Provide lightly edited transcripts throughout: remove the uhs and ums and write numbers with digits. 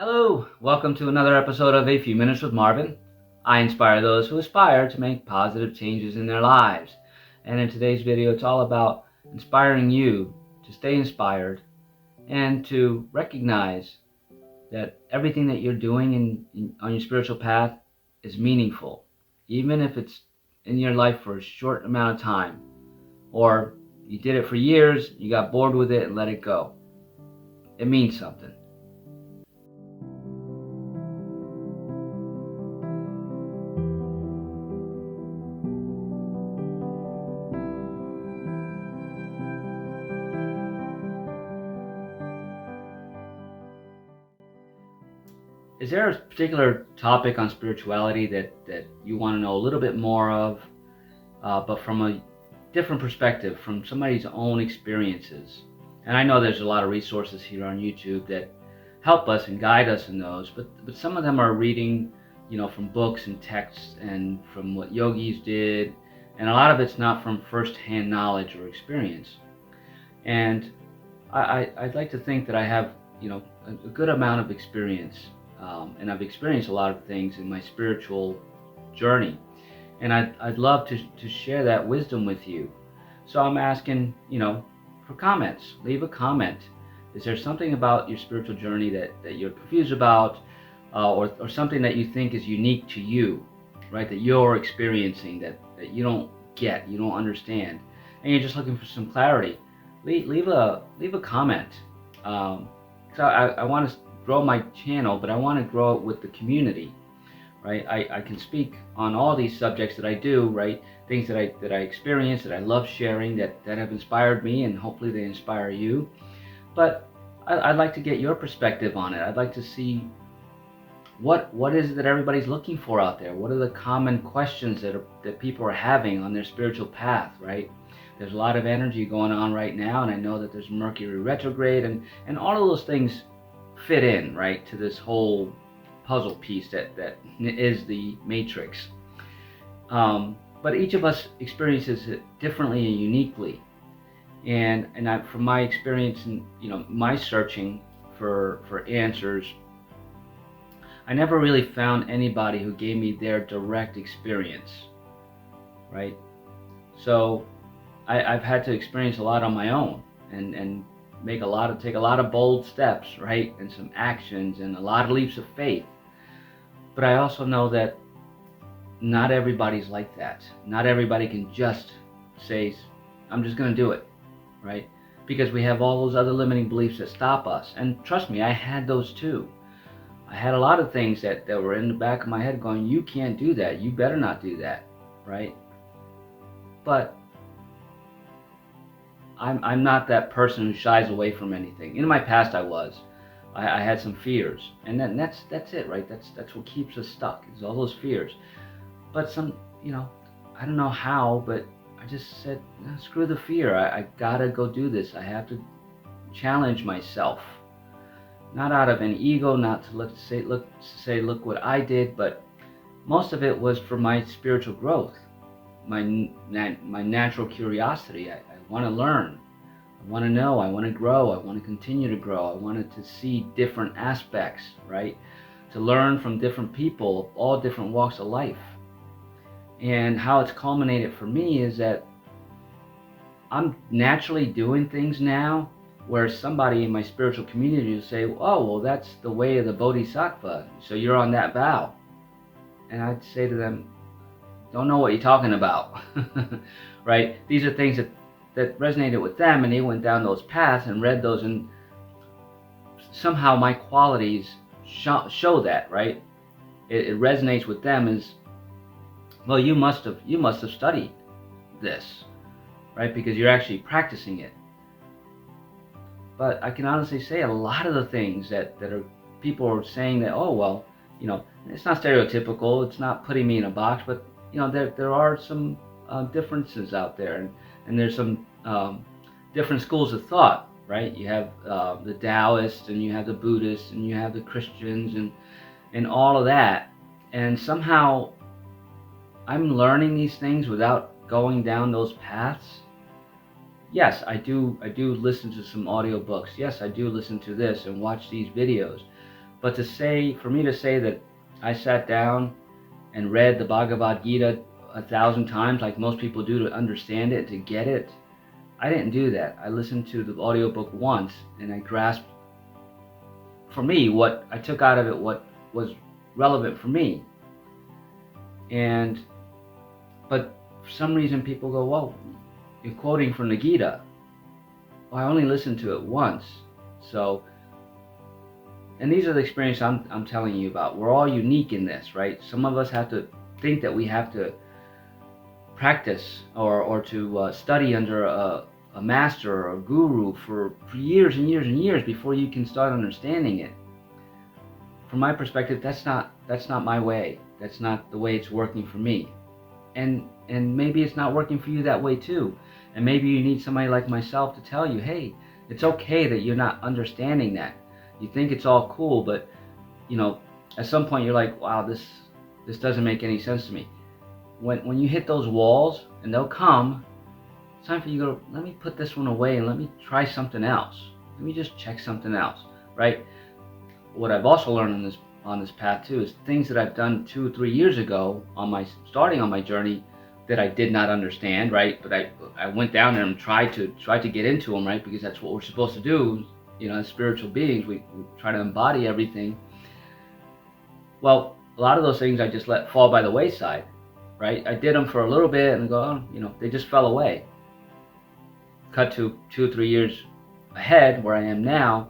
Hello, welcome to another episode of A Few Minutes with Marvin. I inspire those who aspire to make positive changes in their lives. And in today's video, it's all about inspiring you to stay inspired and to recognize that everything that you're doing on your spiritual path is meaningful, even if it's in your life for a short amount of time, or you did it for years, you got bored with it and let it go. It means something. Is there a particular topic on spirituality that you want to know a little bit more of, but from a different perspective, from somebody's own experiences? And I know there's a lot of resources here on YouTube that help us and guide us in those, but some of them are reading, from books and texts and from what yogis did, and a lot of it's not from first-hand knowledge or experience. And I'd like to think that I have, a good amount of experience. And I've experienced a lot of things in my spiritual journey, and I'd love to share that wisdom with you. So I'm asking, for comments. Leave a comment. Is there something about your spiritual journey that you're confused about, or something that you think is unique to you, right? That you're experiencing that you don't get, you don't understand, and you're just looking for some clarity. Leave a comment. So I want to grow my channel, but I want to grow it with the community, right? I can speak on all these subjects that I do, right? Things that I experience, that I love sharing, that have inspired me, and hopefully they inspire you. But I'd like to get your perspective on it. I'd like to see what is it that everybody's looking for out there. What are the common questions that people are having on their spiritual path, right? There's a lot of energy going on right now, and I know that there's Mercury retrograde, and all of those things fit in, right, to this whole puzzle piece that is the matrix. But each of us experiences it differently and uniquely. And from my experience and my searching for answers, I never really found anybody who gave me their direct experience, right? So I've had to experience a lot on my own and take a lot of bold steps, right? And some actions and a lot of leaps of faith. But I also know that not everybody's like that. Not everybody can just say, I'm just going to do it, right? Because we have all those other limiting beliefs that stop us. And trust me, I had those too. I had a lot of things that were in the back of my head going, you can't do that. You better not do that, right? But I'm not that person who shies away from anything. In my past, I was. I had some fears, and then that's it, right? That's what keeps us stuck. Is all those fears. But I don't know how, but I just said, no, screw the fear. I gotta go do this. I have to challenge myself, not out of an ego, not to look what I did, but most of it was for my spiritual growth, my natural curiosity. I want to learn, I want to know, I want to grow, I want to continue to grow, I wanted to see different aspects, right? To learn from different people, all different walks of life. And how it's culminated for me is that I'm naturally doing things now where somebody in my spiritual community will say, oh, well, that's the way of the Bodhisattva, so you're on that vow. And I'd say to them, don't know what you're talking about, right? These are things that resonated with them, and they went down those paths and read those, and somehow my qualities show that, right? It resonates with them as, well, you must have studied this, right? Because you're actually practicing it. But I can honestly say a lot of the things that people are saying that, oh, well, it's not stereotypical, it's not putting me in a box, but there are some differences out there, and there's some different schools of thought, right? You have the Taoists, and you have the Buddhists, and you have the Christians, and all of that. And somehow I'm learning these things without going down those paths. Yes, I do listen to some audiobooks. Yes, I do listen to this and watch these videos. But for me to say that I sat down and read the Bhagavad Gita 1,000 times like most people do to understand it, to get it, I didn't do that. I listened to the audiobook once and I grasped, for me, what I took out of it, what was relevant for me. But for some reason people go, well, you're quoting from the Gita. Well, I only listened to it once. So, and these are the experiences I'm telling you about. We're all unique in this, right? Some of us have to think that we have to practice or to study under a master or a guru for years and years and years before you can start understanding it. From my perspective, that's not my way. That's not the way it's working for me. And maybe it's not working for you that way too. And maybe you need somebody like myself to tell you, hey, it's okay that you're not understanding that. You think it's all cool, but at some point you're like, wow, this doesn't make any sense to me. When you hit those walls, and they'll come, it's time for you to go, let me put this one away and let me try something else. Let me just check something else, right? What I've also learned on this path too is things that I've done 2 or 3 years ago starting on my journey that I did not understand, right? But I went down there and tried to get into them, right? Because that's what we're supposed to do, as spiritual beings. We try to embody everything. Well, a lot of those things I just let fall by the wayside, right? I did them for a little bit and go, they just fell away. Cut to 2 or 3 years ahead where I am now.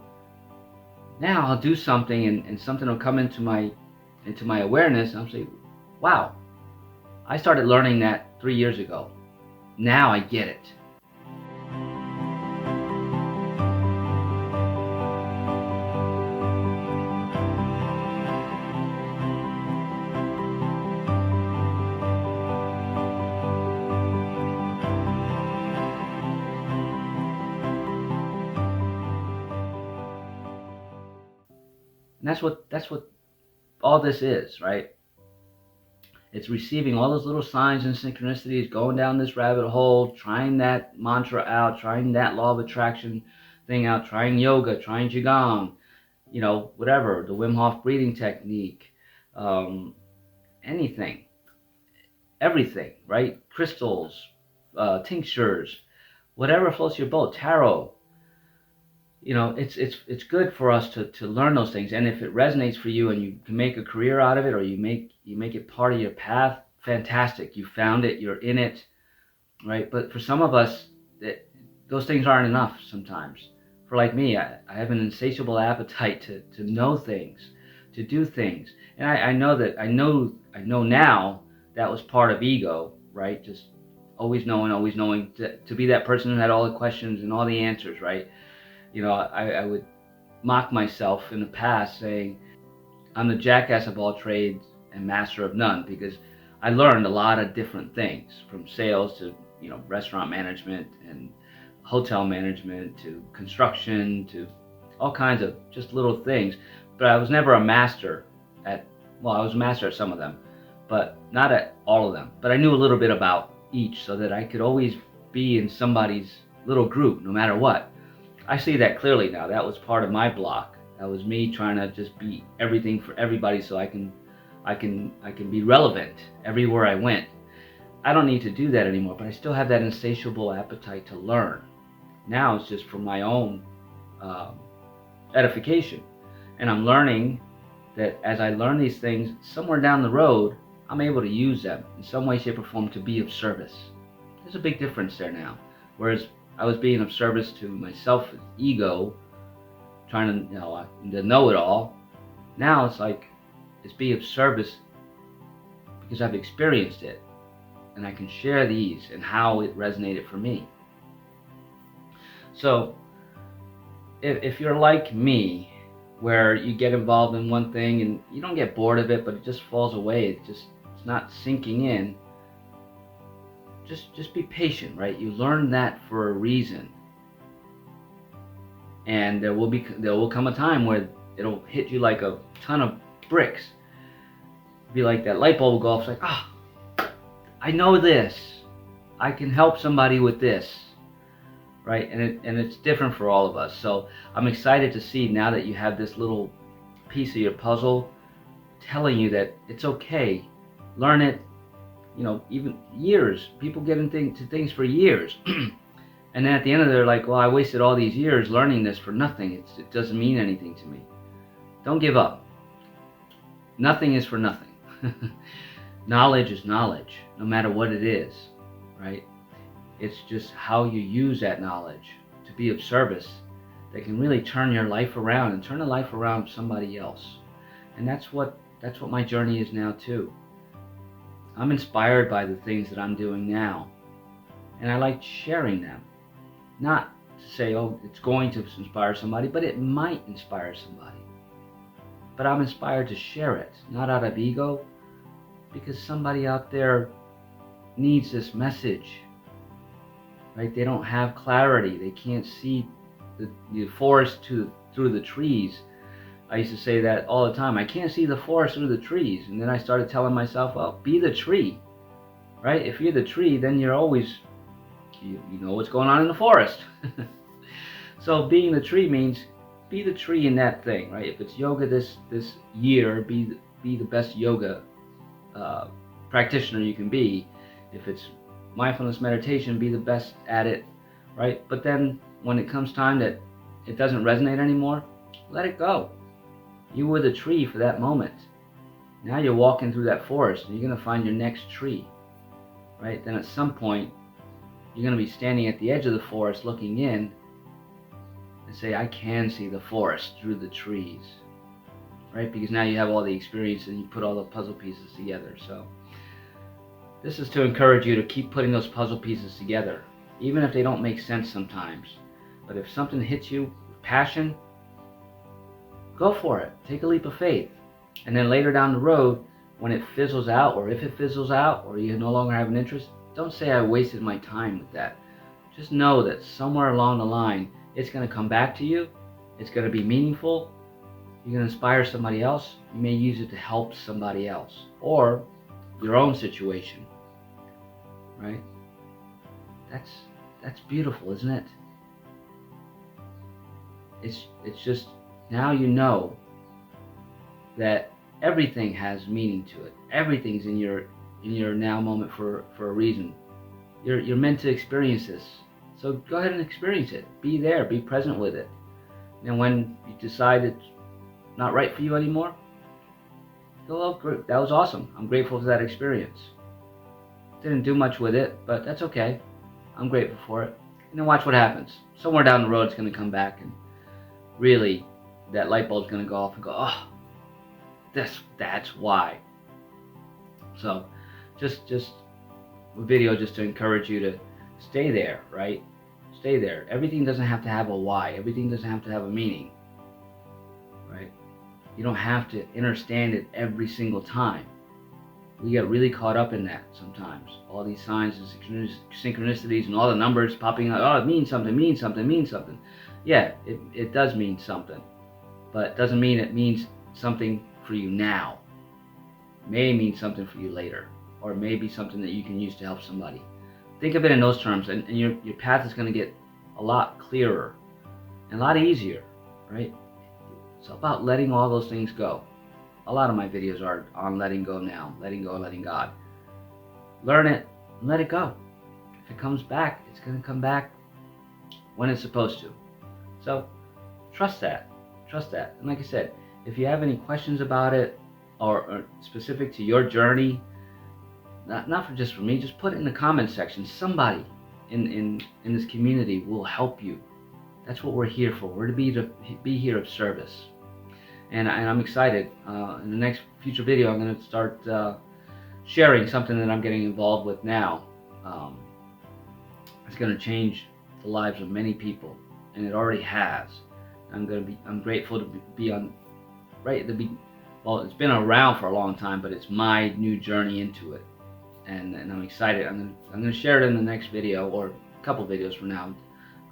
Now I'll do something and something will come into my awareness, and I'll say, wow, I started learning that 3 years ago. Now I get it. And that's what all this is, right? It's receiving all those little signs and synchronicities, going down this rabbit hole, trying that mantra out, trying that law of attraction thing out, trying yoga, trying Qigong, whatever, the Wim Hof breathing technique, anything, everything, right? Crystals, tinctures, whatever floats your boat, tarot. It's good for us to learn those things, and if it resonates for you and you can make a career out of it, or you make it part of your path, fantastic. You found it, you're in it, right? But for some of us, those things aren't enough sometimes. For like me, I have an insatiable appetite to know things, to do things, and I know now that was part of ego, right? Just always knowing to be that person who had all the questions and all the answers, right? I would mock myself in the past saying, I'm the jackass of all trades and master of none, because I learned a lot of different things, from sales to, restaurant management and hotel management to construction to all kinds of just little things. But I was never a master I was a master at some of them, but not at all of them. But I knew a little bit about each so that I could always be in somebody's little group, no matter what. I see that clearly now. That was part of my block. That was me trying to just be everything for everybody so I can be relevant everywhere I went. I don't need to do that anymore, but I still have that insatiable appetite to learn. Now it's just for my own edification. And I'm learning that as I learn these things, somewhere down the road, I'm able to use them in some way, shape, or form to be of service. There's a big difference there now. Whereas I was being of service to myself, ego, trying to know it all. Now it's be of service because I've experienced it, and I can share these and how it resonated for me. So if you're like me, where you get involved in one thing and you don't get bored of it, but it just falls away, it's not sinking in, just be patient, right? You learn that for a reason, and there will come a time where it'll hit you like a ton of bricks. Be like that light bulb will go off. It's like, I know this. I can help somebody with this, right? And it's different for all of us. So I'm excited to see now that you have this little piece of your puzzle, telling you that it's okay. Learn it. Even years. People get into things for years. And then at the end of it, they're like, well, I wasted all these years learning this for nothing. It doesn't mean anything to me. Don't give up. Nothing is for nothing. Knowledge is knowledge, no matter what it is, right? It's just how you use that knowledge to be of service that can really turn your life around and turn the life around of somebody else. And that's what my journey is now too. I'm inspired by the things that I'm doing now, and I like sharing them. Not to say, oh, it's going to inspire somebody, but it might inspire somebody. But I'm inspired to share it, not out of ego, because somebody out there needs this message, right? They don't have clarity. They can't see the forest through the trees. I used to say that all the time. I can't see the forest through the trees. And then I started telling myself, well, be the tree, right? If you're the tree, then you're always, you know what's going on in the forest. So being the tree means be the tree in that thing, right? If it's yoga this year, be the best yoga practitioner you can be. If it's mindfulness meditation, be the best at it, right? But then when it comes time that it doesn't resonate anymore, let it go. You were the tree for that moment. Now you're walking through that forest and you're going to find your next tree, right? Then at some point, you're going to be standing at the edge of the forest looking in and say, I can see the forest through the trees, right? Because now you have all the experience and you put all the puzzle pieces together. So this is to encourage you to keep putting those puzzle pieces together, even if they don't make sense sometimes. But if something hits you with passion, go for it. Take a leap of faith. And then later down the road, when it fizzles out, or if it fizzles out, or you no longer have an interest, don't say I wasted my time with that. Just know that somewhere along the line, it's going to come back to you. It's going to be meaningful. You're going to inspire somebody else. You may use it to help somebody else or your own situation, right? That's beautiful, isn't it? It's just, now you know that everything has meaning to it. Everything's in your now moment for a reason. You're meant to experience this. So go ahead and experience it. Be there, be present with it. And when you decide it's not right for you anymore, go, oh, great, that was awesome. I'm grateful for that experience. Didn't do much with it, but that's okay. I'm grateful for it. And then watch what happens. Somewhere down the road it's going to come back, and really that light bulb's going to go off and go, oh, that's why. So just a video just to encourage you to stay there, right? Stay there. Everything doesn't have to have a why. Everything doesn't have to have a meaning, right? You don't have to understand it every single time. We get really caught up in that sometimes. All these signs and synchronicities and all the numbers popping out. Oh, it means something, means something, means something. Yeah, it does mean something. But it doesn't mean it means something for you now. It may mean something for you later. Or it may be something that you can use to help somebody. Think of it in those terms, and your path is going to get a lot clearer and a lot easier, right? It's about letting all those things go. A lot of my videos are on letting go now, letting go, letting God. Learn it and let it go. If it comes back, it's going to come back when it's supposed to. So trust that. Trust that. And like I said, if you have any questions about it or specific to your journey, not for just for me, just put it in the comments section. Somebody in this community will help you. That's what we're here for. We're to be here of service. And I'm excited. In the next future video, I'm going to start sharing something that I'm getting involved with now. It's going to change the lives of many people, and it already has. I'm grateful to be on right at the beginning. Well, it's been around for a long time, but it's my new journey into it. And I'm excited. I'm gonna share it in the next video, or a couple videos from now.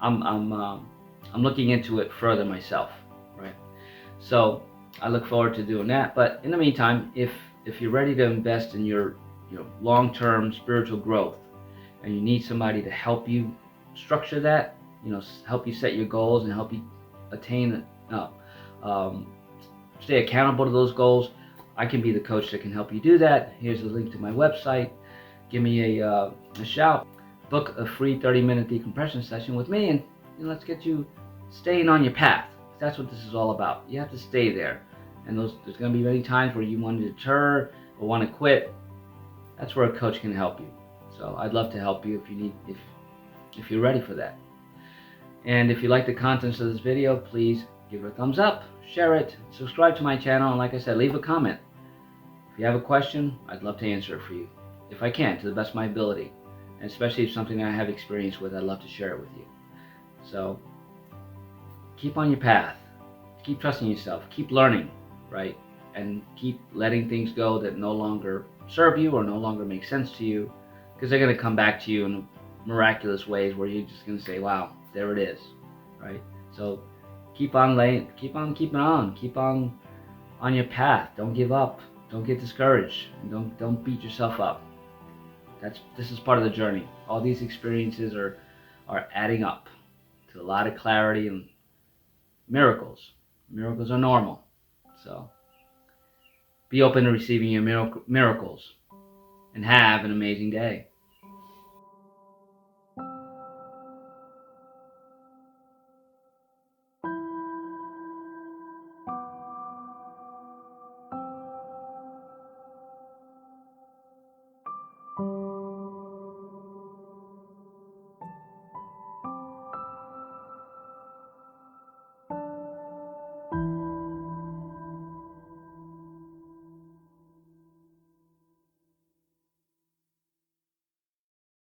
I'm looking into it further myself, right? So I look forward to doing that. But in the meantime, if you're ready to invest in your long-term spiritual growth, and you need somebody to help you structure that, help you set your goals and help you attain stay accountable to those goals, I can be the coach that can help you do that. Here's the link to my website. Give me a shout. Book a free 30-minute decompression session with me, and let's get you staying on your path. That's what this is all about. You have to stay there. And there's going to be many times where you want to deter or want to quit. That's where a coach can help you. So I'd love to help you if you're ready for that. And if you like the contents of this video, please give it a thumbs up, share it, subscribe to my channel, and like I said, leave a comment. If you have a question, I'd love to answer it for you, if I can, to the best of my ability. And especially if it's something that I have experience with, I'd love to share it with you. So keep on your path, keep trusting yourself, keep learning, right? And keep letting things go that no longer serve you or no longer make sense to you, because they're going to come back to you in miraculous ways where you're just going to say, wow, there it is, right? So keep on keeping on your path. Don't give up. Don't get discouraged. And don't beat yourself up. This is part of the journey. All these experiences are adding up to a lot of clarity and miracles. Miracles are normal. So be open to receiving your miracles and have an amazing day.